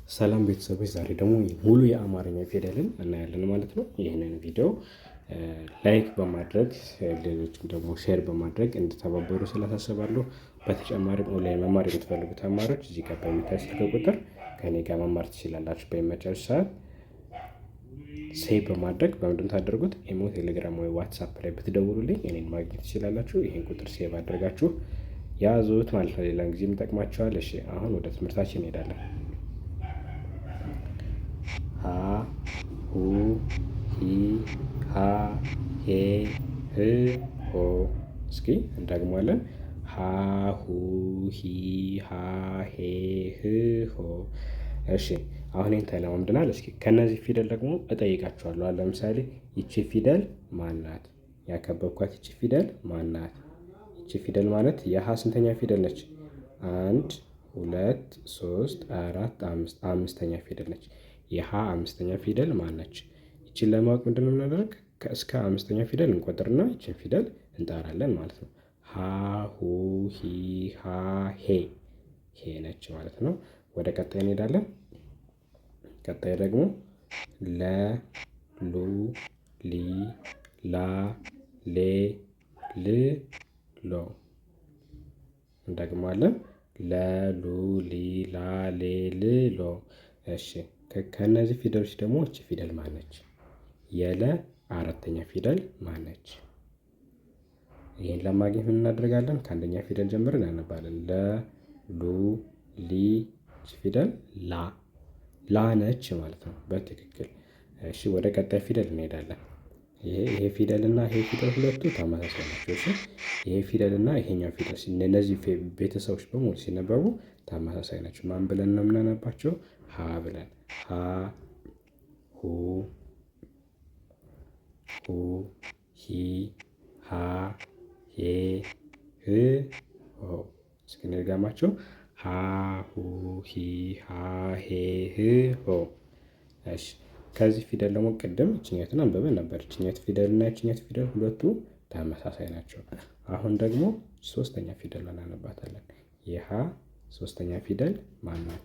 ሰላም ቤተሰቦች፣ ዛሬ ደግሞ ሙሉ የአማርኛ ፊደልን እናያለን ማለት ነው። ይህንን ቪዲዮ ላይክ በማድረግ ሌሎችም ደግሞ ሼር በማድረግ እንድተባበሩ ስላሳስባለሁ። በተጨማሪም ኦንላይን መማር የምትፈልጉ ተማሪዎች እዚህ ጋር በሚታይ ስልክ ቁጥር ከኔ ጋር መማር ትችላላችሁ። በሚመቻችሁ ሰዓት ሴቭ በማድረግ በምንድን ታደርጉት ኢሞ፣ ቴሌግራም ወይ ዋትሳፕ ላይ ብትደውሉልኝ እኔን ማግኘት ትችላላችሁ። ይህን ቁጥር ሴቭ አድርጋችሁ ያዙት ማለት ነው። ሌላ ጊዜም ይጠቅማችኋል። እሺ፣ አሁን ወደ ትምህርታችን እንሄዳለን። ሀ ሁ ሂ ሃ ሄ ህ ሆ። እስኪ እንደግሟለን። ሀ ሁ ሂ ሃ ሄ ህ ሆ። እሺ፣ አሁን ይህን ተለማምደናል። እስኪ ከነዚህ ፊደል ደግሞ እጠይቃችኋለሁ። ለምሳሌ ይቺ ፊደል ማናት? ያከበብኳት ይቺ ፊደል ማናት? ይቺ ፊደል ማለት የሀ ስንተኛ ፊደል ነች? 1 2 3 4 5 አምስተኛ ፊደል ነች። የሀ አምስተኛ ፊደል ማነች? ይችን ለማወቅ ምንድን ነው የምናደርግ? እስከ አምስተኛ ፊደል እንቆጥርና ይችን ፊደል እንጠራለን ማለት ነው። ሀ ሁ ሂ ሃ ሄ ሄ ነች ማለት ነው። ወደ ቀጣይ እንሄዳለን። ቀጣይ ደግሞ ለ ሉ ሊ ላ ሌ ል ሎ። እንደግማለን። ለ ሉ ሊ ላ ሌ ል ሎ። እሺ፣ ከእነዚህ ፊደሎች ደግሞ እቺ ፊደል ማነች? የለ አራተኛ ፊደል ማነች? ይህን ለማግኘት ምን እናደርጋለን? ከአንደኛ ፊደል ጀምረን እናነባለን። ለ ሉ ሊ። እቺ ፊደል ላ ላ ነች ማለት ነው በትክክል። እሺ፣ ወደ ቀጣይ ፊደል እንሄዳለን። ይሄ ፊደል እና ይሄ ፊደል ሁለቱ ተመሳሳይ ናቸው። እሺ፣ ይሄ ፊደል እና ይሄኛው ፊደል እነዚህ ቤተሰቦች በሙሉ ሲነበቡ ተመሳሳይ ናቸው። ማን ብለን ነው የምናነባቸው? ሀ ብለን። ሀ ሁ ሁ ሂ ሃ ሄ ህ ሆ። እስኪ እንድገማቸው። ሀ ሁ ሂ ሃ ሄ ህ ሆ። እሺ፣ ከዚህ ፊደል ደግሞ ቅድም እችኛቱን አንብበን ነበር። እችኛቱ ፊደል እና እችኛቱ ፊደል ሁለቱ ተመሳሳይ ናቸው። አሁን ደግሞ ሶስተኛ ፊደል እናነባታለን። የሀ ሶስተኛ ፊደል ማን ናት?